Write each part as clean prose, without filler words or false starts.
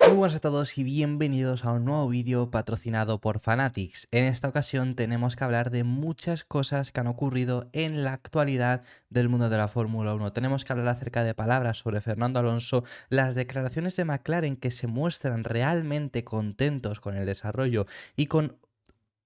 Muy buenas a todos y bienvenidos a un nuevo vídeo patrocinado por Fanatics. En esta ocasión tenemos que hablar de muchas cosas que han ocurrido en la actualidad del mundo de la Fórmula 1. Tenemos que hablar acerca de palabras sobre Fernando Alonso, las declaraciones de McLaren que se muestran realmente contentos con el desarrollo y con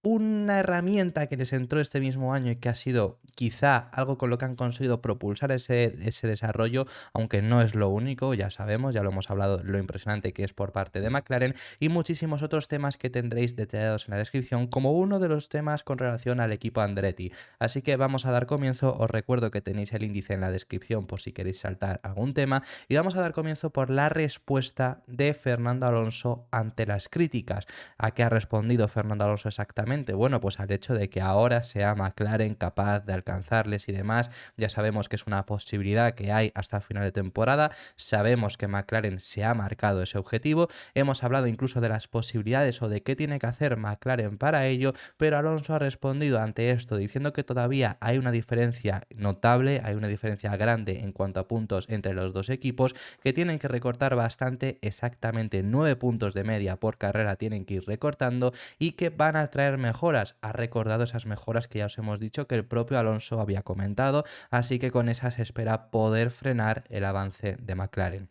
una herramienta que les entró este mismo año y que ha sido quizá algo con lo que han conseguido propulsar ese desarrollo, aunque no es lo único, ya sabemos, ya lo hemos hablado, lo impresionante que es por parte de McLaren y muchísimos otros temas que tendréis detallados en la descripción, como uno de los temas con relación al equipo Andretti. Así que vamos a dar comienzo, os recuerdo que tenéis el índice en la descripción por si queréis saltar algún tema y vamos a dar comienzo por la respuesta de Fernando Alonso ante las críticas. ¿A qué ha respondido Fernando Alonso exactamente? Bueno, pues al hecho de que ahora sea McLaren capaz de alcanzarles y demás. Ya sabemos que es una posibilidad que hay hasta final de temporada. Sabemos que McLaren se ha marcado ese objetivo. Hemos hablado incluso de las posibilidades o de qué tiene que hacer McLaren para ello, pero Alonso ha respondido ante esto diciendo que todavía hay una diferencia notable, hay una diferencia grande en cuanto a puntos entre los dos equipos, que tienen que recortar bastante, exactamente 9 puntos de media por carrera tienen que ir recortando y que van a traer mejoras. Ha recordado esas mejoras que ya os hemos dicho que el propio Alonso había comentado, así que con esas se espera poder frenar el avance de McLaren.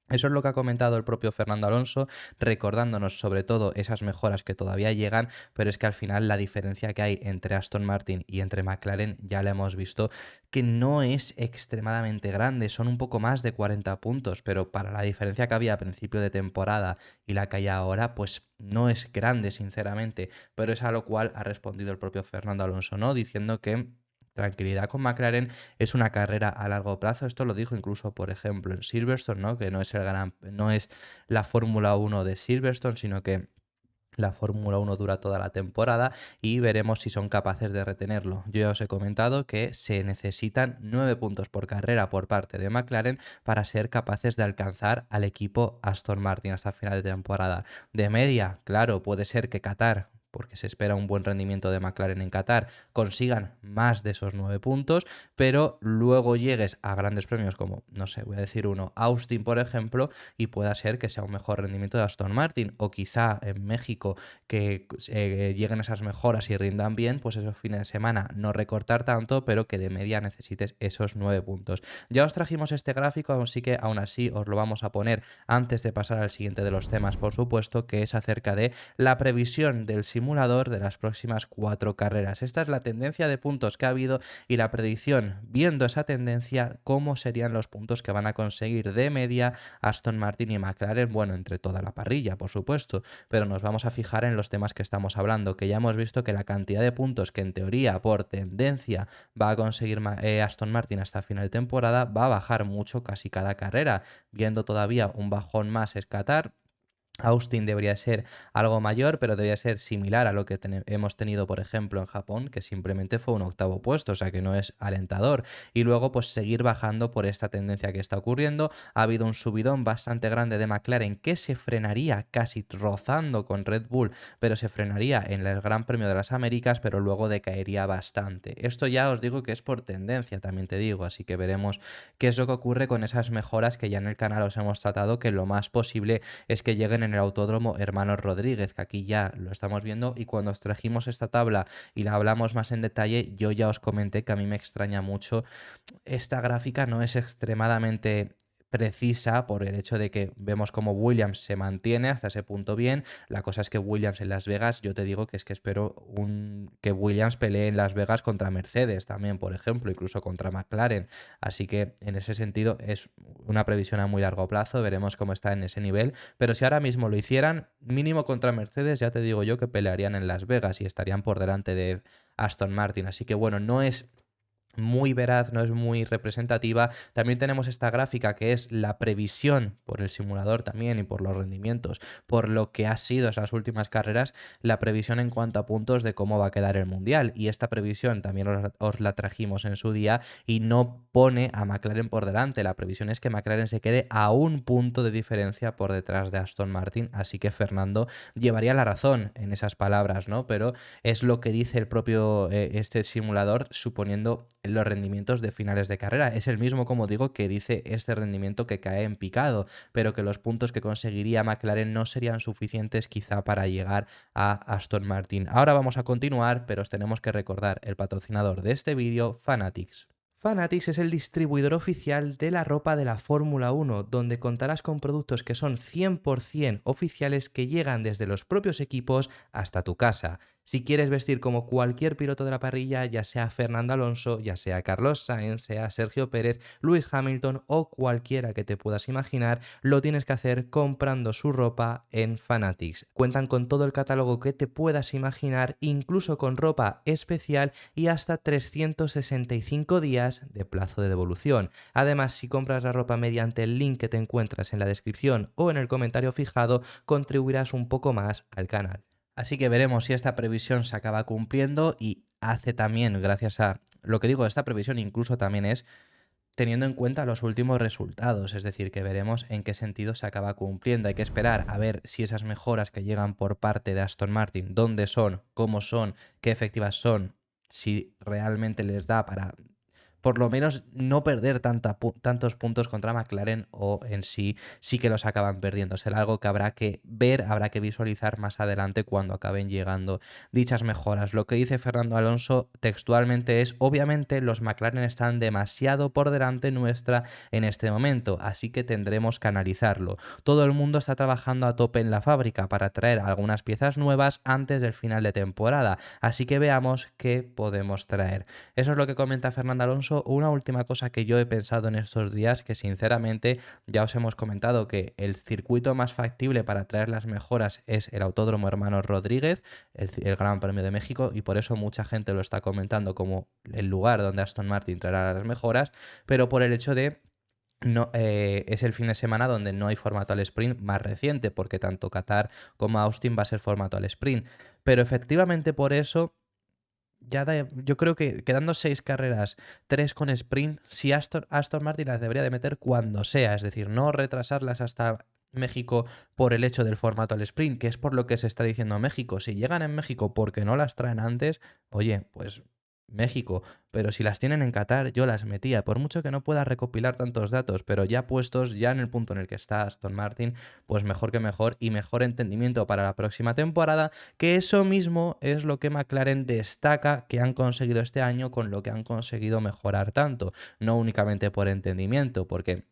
Eso es lo que ha comentado el propio Fernando Alonso, recordándonos sobre todo esas mejoras que todavía llegan, pero es que al final la diferencia que hay entre Aston Martin y entre McLaren ya la hemos visto que no es extremadamente grande, son un poco más de 40 puntos, pero para la diferencia que había a principio de temporada y la que hay ahora, pues no es grande sinceramente, pero es a lo cual ha respondido el propio Fernando Alonso, ¿no? Diciendo que tranquilidad con McLaren, es una carrera a largo plazo. Esto lo dijo incluso, por ejemplo, en Silverstone, ¿no? Que no es la Fórmula 1 de Silverstone, sino que la Fórmula 1 dura toda la temporada y veremos si son capaces de retenerlo. Yo ya os he comentado que se necesitan 9 puntos por carrera por parte de McLaren para ser capaces de alcanzar al equipo Aston Martin hasta final de temporada. De media, claro, puede ser que Qatar, porque se espera un buen rendimiento de McLaren en Qatar, consigan más de esos 9 puntos, pero luego llegues a grandes premios como, no sé, voy a decir uno, Austin, por ejemplo, y pueda ser que sea un mejor rendimiento de Aston Martin, o quizá en México que lleguen esas mejoras y rindan bien, pues esos fines de semana no recortar tanto, pero que de media necesites esos 9 puntos. Ya os trajimos este gráfico, así que aún así os lo vamos a poner antes de pasar al siguiente de los temas, por supuesto, que es acerca de la previsión del simulador de las próximas 4 carreras. Esta es la tendencia de puntos que ha habido y la predicción, viendo esa tendencia, cómo serían los puntos que van a conseguir de media Aston Martin y McLaren, bueno, entre toda la parrilla, por supuesto, pero nos vamos a fijar en los temas que estamos hablando, que ya hemos visto que la cantidad de puntos que en teoría, por tendencia, va a conseguir Aston Martin hasta final de temporada, va a bajar mucho casi cada carrera, viendo todavía un bajón más es Qatar. Austin debería ser algo mayor, pero debería ser similar a lo que hemos tenido, por ejemplo, en Japón, que simplemente fue un octavo puesto, o sea que no es alentador. Y luego, pues seguir bajando por esta tendencia que está ocurriendo. Ha habido un subidón bastante grande de McLaren que se frenaría casi rozando con Red Bull, pero se frenaría en el Gran Premio de las Américas, pero luego decaería bastante. Esto ya os digo que es por tendencia, también te digo, así que veremos qué es lo que ocurre con esas mejoras que ya en el canal os hemos tratado, que lo más posible es que lleguen en el Autódromo Hermanos Rodríguez, que aquí ya lo estamos viendo, y cuando os trajimos esta tabla y la hablamos más en detalle, yo ya os comenté que a mí me extraña mucho. Esta gráfica no es extremadamente precisa por el hecho de que vemos como Williams se mantiene hasta ese punto bien. La cosa es que Williams en Las Vegas, yo te digo que es que espero que Williams pelee en Las Vegas contra Mercedes también, por ejemplo, incluso contra McLaren. Así que en ese sentido es una previsión a muy largo plazo, veremos cómo está en ese nivel, pero si ahora mismo lo hicieran, mínimo contra Mercedes, ya te digo yo que pelearían en Las Vegas y estarían por delante de Aston Martin. Así que bueno, no es muy veraz, no es muy representativa. También tenemos esta gráfica que es la previsión por el simulador también y por los rendimientos, por lo que ha sido esas últimas carreras, la previsión en cuanto a puntos de cómo va a quedar el Mundial. Y esta previsión también os la trajimos en su día y no pone a McLaren por delante. La previsión es que McLaren se quede a un punto de diferencia por detrás de Aston Martin, así que Fernando llevaría la razón en esas palabras, ¿no? Pero es lo que dice el propio este simulador, suponiendo los rendimientos de finales de carrera. Es el mismo, como digo, que dice este rendimiento que cae en picado, pero que los puntos que conseguiría McLaren no serían suficientes quizá para llegar a Aston Martin. Ahora vamos a continuar, pero os tenemos que recordar el patrocinador de este vídeo, Fanatics. Fanatics es el distribuidor oficial de la ropa de la Fórmula 1, donde contarás con productos que son 100% oficiales que llegan desde los propios equipos hasta tu casa. Si quieres vestir como cualquier piloto de la parrilla, ya sea Fernando Alonso, ya sea Carlos Sainz, sea Sergio Pérez, Lewis Hamilton o cualquiera que te puedas imaginar, lo tienes que hacer comprando su ropa en Fanatics. Cuentan con todo el catálogo que te puedas imaginar, incluso con ropa especial y hasta 365 días de plazo de devolución. Además, si compras la ropa mediante el link que te encuentras en la descripción o en el comentario fijado, contribuirás un poco más al canal. Así que veremos si esta previsión se acaba cumpliendo y hace también, gracias a lo que digo, esta previsión incluso también es teniendo en cuenta los últimos resultados, es decir, que veremos en qué sentido se acaba cumpliendo. Hay que esperar a ver si esas mejoras que llegan por parte de Aston Martin, dónde son, cómo son, qué efectivas son, si realmente les da para por lo menos no perder tantos puntos contra McLaren o en sí que los acaban perdiendo. Será algo que habrá que ver, habrá que visualizar más adelante cuando acaben llegando dichas mejoras. Lo que dice Fernando Alonso textualmente es: obviamente los McLaren están demasiado por delante nuestra en este momento, así que tendremos que analizarlo. Todo el mundo está trabajando a tope en la fábrica para traer algunas piezas nuevas antes del final de temporada, así que veamos qué podemos traer. Eso es lo que comenta Fernando Alonso. Una última cosa que yo he pensado en estos días, que sinceramente ya os hemos comentado que el circuito más factible para traer las mejoras es el Autódromo Hermanos Rodríguez, el Gran Premio de México, y por eso mucha gente lo está comentando como el lugar donde Aston Martin traerá las mejoras, pero por el hecho de no, es el fin de semana donde no hay formato al sprint más reciente, porque tanto Qatar como Austin va a ser formato al sprint. Pero efectivamente por eso yo creo que quedando 6 carreras, 3 con sprint, si Aston Martin las debería de meter cuando sea, es decir, no retrasarlas hasta México por el hecho del formato al sprint, que es por lo que se está diciendo a México. Si llegan en México porque no las traen antes, oye, pues México, pero si las tienen en Qatar, yo las metía, por mucho que no pueda recopilar tantos datos, pero ya puestos, ya en el punto en el que está Aston Martin, pues mejor que mejor y mejor entendimiento para la próxima temporada, que eso mismo es lo que McLaren destaca que han conseguido este año con lo que han conseguido mejorar tanto, no únicamente por entendimiento, porque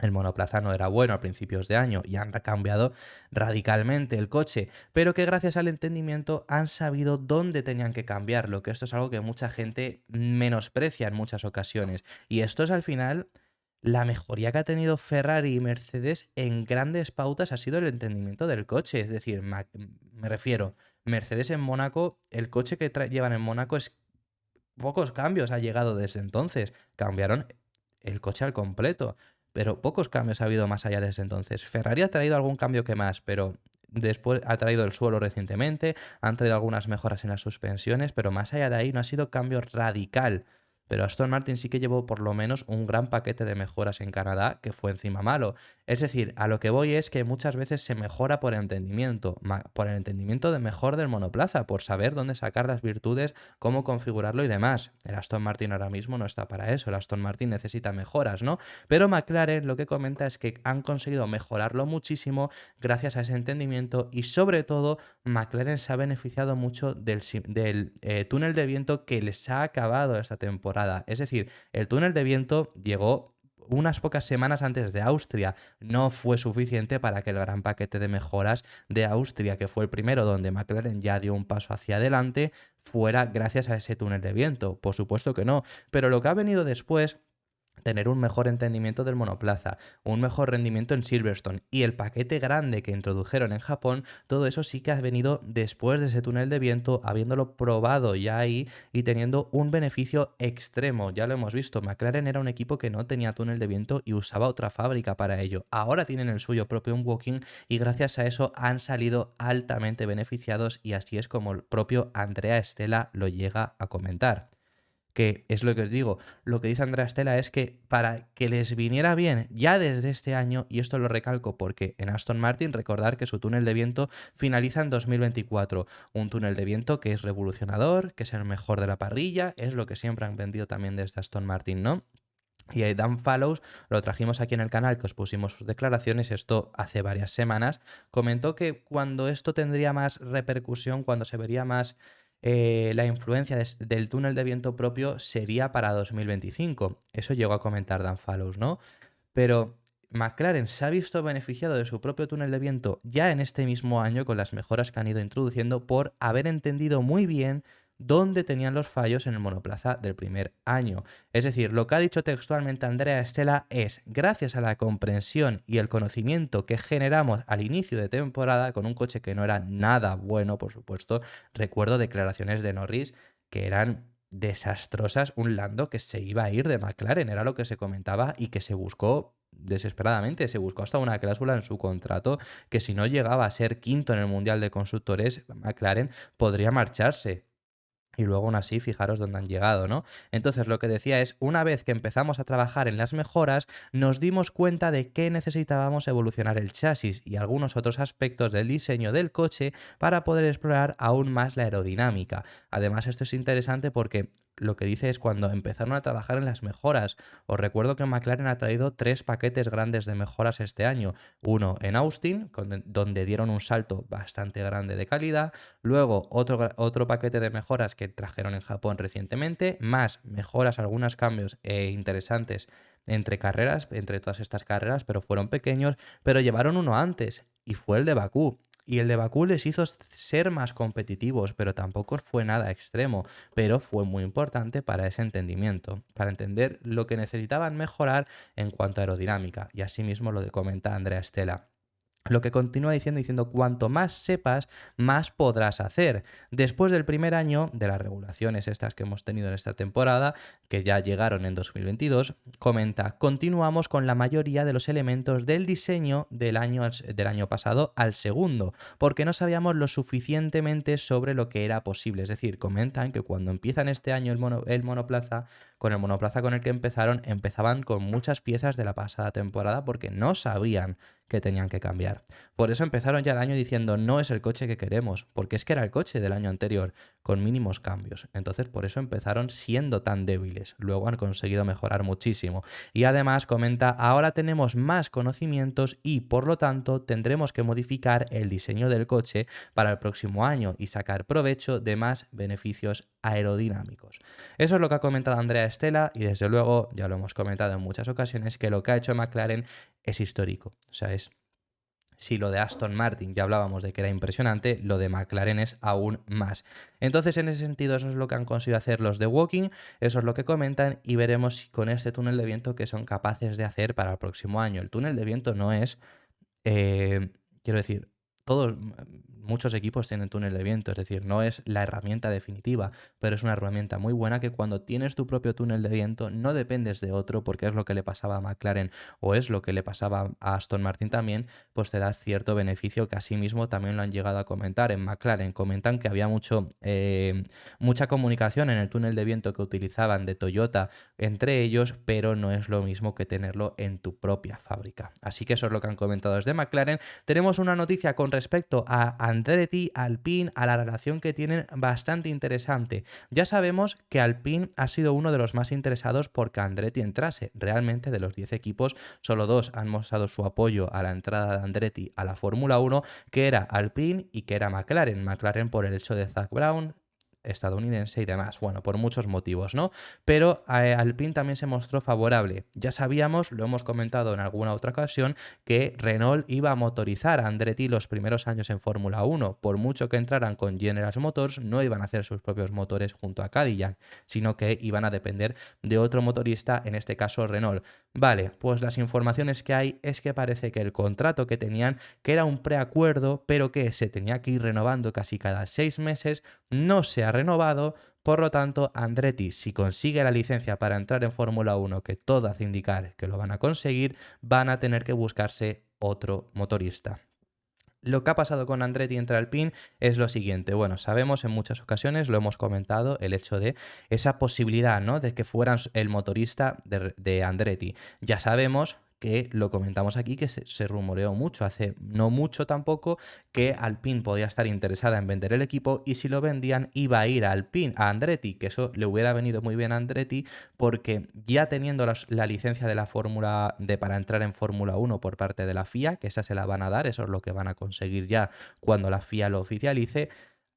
el monoplaza no era bueno a principios de año y han cambiado radicalmente el coche, pero que gracias al entendimiento han sabido dónde tenían que cambiarlo, que esto es algo que mucha gente menosprecia en muchas ocasiones. Y esto es al final la mejoría que ha tenido Ferrari y Mercedes en grandes pautas ha sido el entendimiento del coche. Es decir, me refiero, Mercedes en Mónaco, el coche que llevan en Mónaco es pocos cambios ha llegado desde entonces. Cambiaron el coche al completo, pero pocos cambios ha habido más allá desde entonces. Ferrari ha traído algún cambio que más, pero después ha traído el suelo recientemente, han traído algunas mejoras en las suspensiones, pero más allá de ahí no ha sido cambio radical. Pero Aston Martin sí que llevó por lo menos un gran paquete de mejoras en Canadá que fue encima malo. Es decir, a lo que voy es que muchas veces se mejora por entendimiento, por el entendimiento de mejor del monoplaza, por saber dónde sacar las virtudes, cómo configurarlo y demás. El Aston Martin ahora mismo no está para eso, el Aston Martin necesita mejoras, ¿no? Pero McLaren lo que comenta es que han conseguido mejorarlo muchísimo gracias a ese entendimiento y sobre todo McLaren se ha beneficiado mucho del túnel de viento que les ha acabado esta temporada. Es decir, el túnel de viento llegó unas pocas semanas antes de Austria. No fue suficiente para que el gran paquete de mejoras de Austria, que fue el primero donde McLaren ya dio un paso hacia adelante, fuera gracias a ese túnel de viento. Por supuesto que no. Pero lo que ha venido después, tener un mejor entendimiento del monoplaza, un mejor rendimiento en Silverstone y el paquete grande que introdujeron en Japón, todo eso sí que ha venido después de ese túnel de viento, habiéndolo probado ya ahí y teniendo un beneficio extremo. Ya lo hemos visto, McLaren era un equipo que no tenía túnel de viento y usaba otra fábrica para ello. Ahora tienen el suyo propio en Woking y gracias a eso han salido altamente beneficiados y así es como el propio Andrea Stella lo llega a comentar. que es lo que os digo, lo que dice Andrea Stella es que para que les viniera bien ya desde este año, y esto lo recalco porque en Aston Martin recordar que su túnel de viento finaliza en 2024, un túnel de viento que es revolucionador, que es el mejor de la parrilla, es lo que siempre han vendido también desde Aston Martin, ¿no? Y a Dan Fallows lo trajimos aquí en el canal, que os pusimos sus declaraciones, esto hace varias semanas, comentó que cuando esto tendría más repercusión, cuando se vería más la influencia del túnel de viento propio sería para 2025. Eso llegó a comentar Dan Fallows, ¿no? Pero McLaren se ha visto beneficiado de su propio túnel de viento ya en este mismo año con las mejoras que han ido introduciendo por haber entendido muy bien dónde tenían los fallos en el monoplaza del primer año. Es decir, lo que ha dicho textualmente Andrea Stella es, gracias a la comprensión y el conocimiento que generamos al inicio de temporada con un coche que no era nada bueno, por supuesto, recuerdo declaraciones de Norris que eran desastrosas, un Lando que se iba a ir de McLaren, era lo que se comentaba y que se buscó desesperadamente, se buscó hasta una cláusula en su contrato que si no llegaba a ser quinto en el Mundial de Constructores, McLaren podría marcharse. Y luego aún así, fijaros dónde han llegado, ¿no? Entonces lo que decía es, una vez que empezamos a trabajar en las mejoras, nos dimos cuenta de que necesitábamos evolucionar el chasis y algunos otros aspectos del diseño del coche para poder explorar aún más la aerodinámica. Además, esto es interesante porque lo que dice es cuando empezaron a trabajar en las mejoras. Os recuerdo que McLaren ha traído 3 paquetes grandes de mejoras este año. Uno en Austin, donde dieron un salto bastante grande de calidad. Luego otro paquete de mejoras que trajeron en Japón recientemente, más mejoras, algunos cambios interesantes entre carreras, entre todas estas carreras, pero fueron pequeños, pero llevaron uno antes y fue el de Bakú. Y el de Bakú les hizo ser más competitivos, pero tampoco fue nada extremo, pero fue muy importante para ese entendimiento, para entender lo que necesitaban mejorar en cuanto a aerodinámica. Y asimismo lo que comenta Andrea Stella. Lo que continúa diciendo, cuanto más sepas, más podrás hacer. Después del primer año de las regulaciones estas que hemos tenido en esta temporada, que ya llegaron en 2022, comenta, continuamos con la mayoría de los elementos del diseño del año pasado al segundo, porque no sabíamos lo suficientemente sobre lo que era posible. Es decir, comentan que cuando empiezan este año el monoplaza, con el monoplaza con el que empezaban con muchas piezas de la pasada temporada porque no sabían que tenían que cambiar. Por eso empezaron ya el año diciendo no es el coche que queremos, porque es que era el coche del año anterior, con mínimos cambios. Entonces por eso empezaron siendo tan débiles. Luego han conseguido mejorar muchísimo. Y además comenta, ahora tenemos más conocimientos y por lo tanto tendremos que modificar el diseño del coche para el próximo año y sacar provecho de más beneficios aerodinámicos. Eso es lo que ha comentado Andrea Stella y desde luego, ya lo hemos comentado en muchas ocasiones, que lo que ha hecho McLaren es histórico. O sea, si lo de Aston Martin ya hablábamos de que era impresionante, lo de McLaren es aún más. Entonces, en ese sentido, eso es lo que han conseguido hacer los de Woking, eso es lo que comentan y veremos si con este túnel de viento que son capaces de hacer para el próximo año. El túnel de viento no es, quiero decir, muchos equipos tienen túnel de viento, es decir, no es la herramienta definitiva, pero es una herramienta muy buena que cuando tienes tu propio túnel de viento no dependes de otro, porque es lo que le pasaba a McLaren o es lo que le pasaba a Aston Martin también, pues te da cierto beneficio que asimismo también lo han llegado a comentar en McLaren. Comentan que había mucha comunicación en el túnel de viento que utilizaban de Toyota entre ellos, pero no es lo mismo que tenerlo en tu propia fábrica. Así que eso es lo que han comentado desde McLaren. Tenemos una noticia con respecto a Andretti, Alpine, a la relación que tienen bastante interesante. Ya sabemos que Alpine ha sido uno de los más interesados por que Andretti entrase. Realmente de los 10 equipos, solo 2 han mostrado su apoyo a la entrada de Andretti a la Fórmula 1, que era Alpine y que era McLaren. McLaren por el hecho de Zak Brown, estadounidense y demás, bueno, por muchos motivos, ¿no? Pero Alpine también se mostró favorable. Ya sabíamos, lo hemos comentado en alguna otra ocasión, que Renault iba a motorizar a Andretti los primeros años en Fórmula 1. Por mucho que entraran con General Motors, no iban a hacer sus propios motores junto a Cadillac, sino que iban a depender de otro motorista, en este caso Renault. Vale, pues las informaciones que hay es que parece que el contrato que tenían, que era un preacuerdo, pero que se tenía que ir renovando casi cada 6 meses, no se ha renovado. Por lo tanto, Andretti, si consigue la licencia para entrar en Fórmula 1, que todo hace indicar que lo van a conseguir, van a tener que buscarse otro motorista. Lo que ha pasado con Andretti entre Alpine es lo siguiente. Bueno, sabemos en muchas ocasiones, lo hemos comentado, el hecho de esa posibilidad, ¿no? De que fueran el motorista de Andretti. Ya sabemos que lo comentamos aquí, que se rumoreó mucho, hace no mucho tampoco, que Alpine podía estar interesada en vender el equipo y si lo vendían iba a ir a Alpine, a Andretti, que eso le hubiera venido muy bien a Andretti porque ya teniendo la licencia de la Fórmula para entrar en Fórmula 1 por parte de la FIA, que esa se la van a dar, eso es lo que van a conseguir ya cuando la FIA lo oficialice,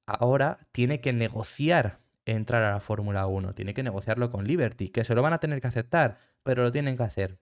ahora tiene que negociar entrar a la Fórmula 1, tiene que negociarlo con Liberty, que se lo van a tener que aceptar, pero lo tienen que hacer.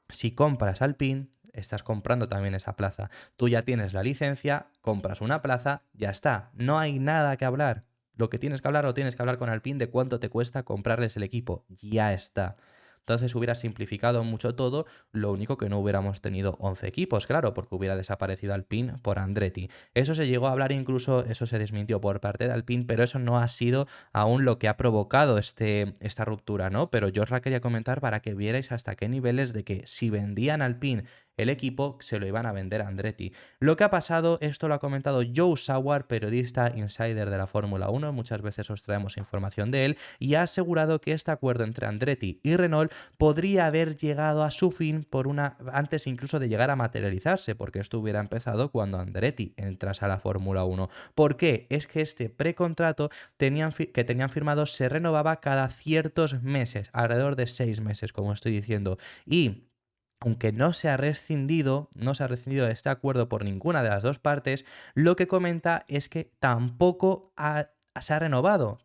Si compras Alpine, estás comprando también esa plaza. Tú ya tienes la licencia, compras una plaza, ya está. No hay nada que hablar. Lo que tienes que hablar, lo tienes que hablar con Alpine de cuánto te cuesta comprarles el equipo. Ya está. Entonces hubiera simplificado mucho todo, lo único que no hubiéramos tenido 11 equipos, claro, porque hubiera desaparecido Alpine por Andretti. Eso se llegó a hablar incluso, eso se desmintió por parte de Alpine, pero eso no ha sido aún lo que ha provocado esta ruptura, ¿no? Pero yo os la quería comentar para que vierais hasta qué niveles de que si vendían Alpine el equipo, se lo iban a vender a Andretti. Lo que ha pasado, esto lo ha comentado Joe Saward, periodista insider de la Fórmula 1, muchas veces os traemos información de él, y ha asegurado que este acuerdo entre Andretti y Renault podría haber llegado a su fin antes incluso de llegar a materializarse, porque esto hubiera empezado cuando Andretti entrase a la Fórmula 1. ¿Por qué? Es que este precontrato que tenían firmado se renovaba cada ciertos meses, alrededor de 6 meses, como estoy diciendo, y aunque no se ha rescindido este acuerdo por ninguna de las dos partes, lo que comenta es que tampoco se ha renovado,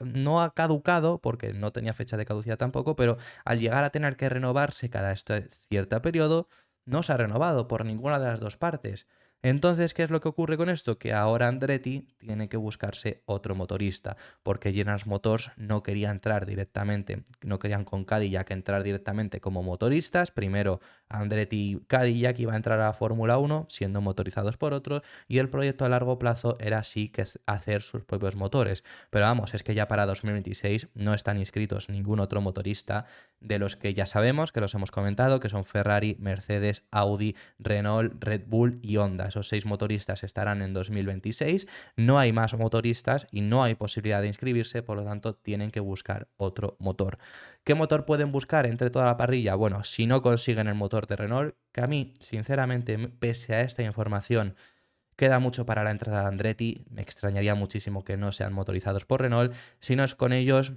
no ha caducado, porque no tenía fecha de caducidad tampoco, pero al llegar a tener que renovarse cada cierto periodo, no se ha renovado por ninguna de las dos partes. Entonces, ¿qué es lo que ocurre con esto? Que ahora Andretti tiene que buscarse otro motorista, porque General Motors no quería entrar directamente, no querían con Cadillac entrar directamente como motoristas. Primero, Andretti y Cadillac iba a entrar a la Fórmula 1 siendo motorizados por otros, y el proyecto a largo plazo era así que hacer sus propios motores. Pero vamos, es que ya para 2026 no están inscritos ningún otro motorista de los que ya sabemos, que los hemos comentado, que son Ferrari, Mercedes, Audi, Renault, Red Bull y Honda. Esos 6 motoristas estarán en 2026, no hay más motoristas y no hay posibilidad de inscribirse, por lo tanto tienen que buscar otro motor. ¿Qué motor pueden buscar entre toda la parrilla? Bueno, si no consiguen el motor de Renault, que a mí, sinceramente, pese a esta información, queda mucho para la entrada de Andretti, me extrañaría muchísimo que no sean motorizados por Renault. Si no es con ellos,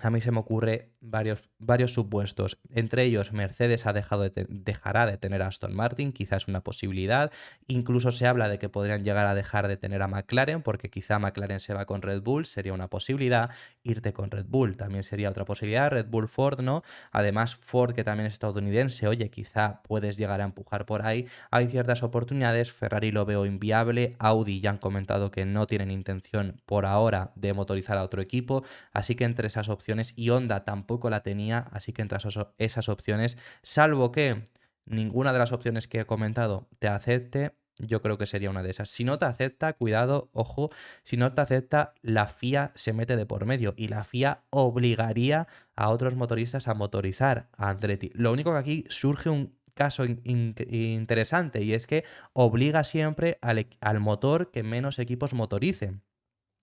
a mí se me ocurre varios supuestos. Entre ellos, Mercedes dejará de tener a Aston Martin, quizás una posibilidad. Incluso se habla de que podrían llegar a dejar de tener a McLaren, porque quizá McLaren se va con Red Bull, sería una posibilidad. Irte con Red Bull también sería otra posibilidad. Red Bull Ford, ¿no? Además, Ford, que también es estadounidense, oye, quizá puedes llegar a empujar por ahí. Hay ciertas oportunidades. Ferrari lo veo inviable. Audi ya han comentado que no tienen intención por ahora de motorizar a otro equipo. Así que entre esas opciones, y Honda tampoco la tenía, así que entre esas opciones, salvo que ninguna de las opciones que he comentado te acepte, yo creo que sería una de esas. Si no te acepta, cuidado, ojo, si no te acepta, la FIA se mete de por medio y la FIA obligaría a otros motoristas a motorizar a Andretti. Lo único que aquí surge un caso interesante, y es que obliga siempre al motor que menos equipos motoricen.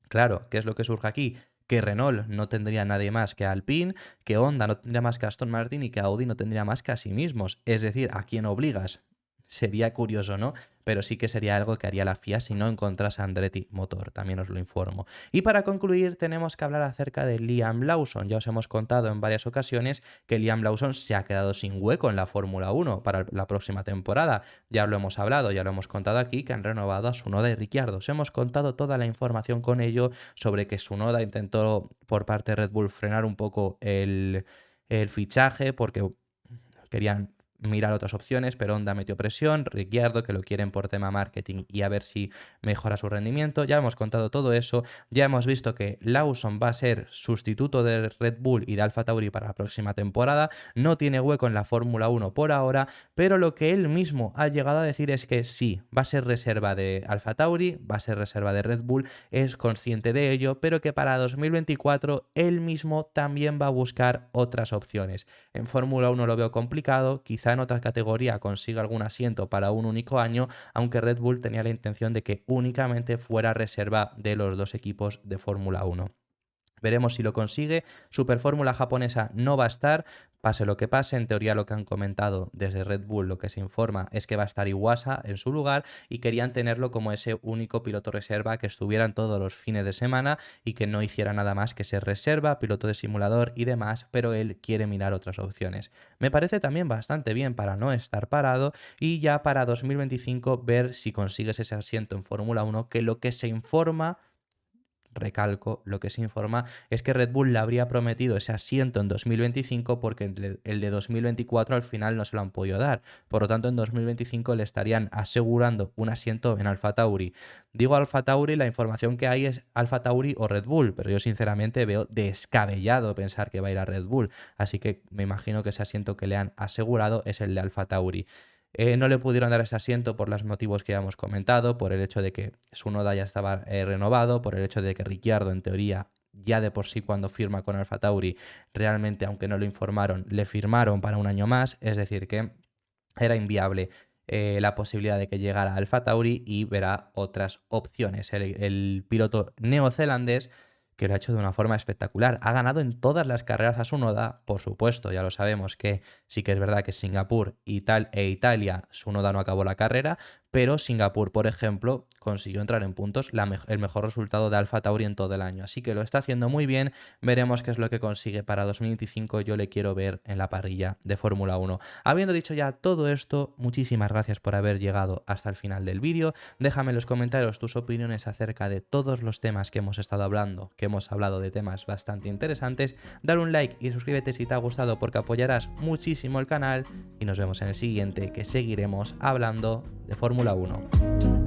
Claro, ¿qué es lo que surge aquí? Que Renault no tendría nadie más que Alpine, que Honda no tendría más que Aston Martin y que Audi no tendría más que a sí mismos. Es decir, ¿a quién obligas? Sería curioso, ¿no? Pero sí que sería algo que haría la FIA si no encontrase a Andretti Motor, también os lo informo. Y para concluir, tenemos que hablar acerca de Liam Lawson. Ya os hemos contado en varias ocasiones que Liam Lawson se ha quedado sin hueco en la Fórmula 1 para la próxima temporada. Ya lo hemos hablado, ya lo hemos contado aquí, que han renovado a Tsunoda y Ricciardo. Os hemos contado toda la información con ello sobre que Tsunoda intentó por parte de Red Bull frenar un poco el fichaje porque querían mirar otras opciones, pero Honda metió presión, Ricciardo que lo quieren por tema marketing y a ver si mejora su rendimiento. Ya hemos contado todo eso, ya hemos visto que Lawson va a ser sustituto de Red Bull y de Alfa Tauri para la próxima temporada, no tiene hueco en la Fórmula 1 por ahora, pero lo que él mismo ha llegado a decir es que sí, va a ser reserva de Alfa Tauri, va a ser reserva de Red Bull, es consciente de ello, pero que para 2024 él mismo también va a buscar otras opciones. En Fórmula 1 lo veo complicado, quizá quizá en otra categoría consiga algún asiento para un único año, aunque Red Bull tenía la intención de que únicamente fuera reserva de los dos equipos de Fórmula 1. Veremos si lo consigue. Super Fórmula japonesa no va a estar, pase lo que pase. En teoría lo que han comentado desde Red Bull, lo que se informa es que va a estar Iwasa en su lugar y querían tenerlo como ese único piloto reserva que estuviera en todos los fines de semana y que no hiciera nada más que ser reserva, piloto de simulador y demás, pero él quiere mirar otras opciones. Me parece también bastante bien para no estar parado y ya para 2025 ver si consigues ese asiento en Fórmula 1, que lo que se informa... Recalco, lo que se informa es que Red Bull le habría prometido ese asiento en 2025 porque el de 2024 al final no se lo han podido dar. Por lo tanto, en 2025 le estarían asegurando un asiento en AlphaTauri. Digo AlphaTauri, la información que hay es AlphaTauri o Red Bull, pero yo sinceramente veo descabellado pensar que va a ir a Red Bull. Así que me imagino que ese asiento que le han asegurado es el de AlphaTauri. No le pudieron dar ese asiento por los motivos que ya hemos comentado, por el hecho de que Tsunoda ya estaba renovado, por el hecho de que Ricciardo, en teoría, ya de por sí cuando firma con AlphaTauri, realmente, aunque no lo informaron, le firmaron para un año más, es decir, que era inviable la posibilidad de que llegara a AlphaTauri y verá otras opciones. El piloto neozelandés, que lo ha hecho de una forma espectacular. Ha ganado en todas las carreras a Tsunoda, por supuesto, ya lo sabemos que sí que es verdad que Singapur e Italia, Tsunoda no acabó la carrera, pero Singapur, por ejemplo, consiguió entrar en puntos, el mejor resultado de AlphaTauri en todo el año. Así que lo está haciendo muy bien, veremos qué es lo que consigue para 2025, yo le quiero ver en la parrilla de Fórmula 1. Habiendo dicho ya todo esto, muchísimas gracias por haber llegado hasta el final del vídeo, déjame en los comentarios tus opiniones acerca de todos los temas que hemos estado hablando, que hemos hablado de temas bastante interesantes, dale un like y suscríbete si te ha gustado porque apoyarás muchísimo el canal y nos vemos en el siguiente, que seguiremos hablando de Fórmula 1.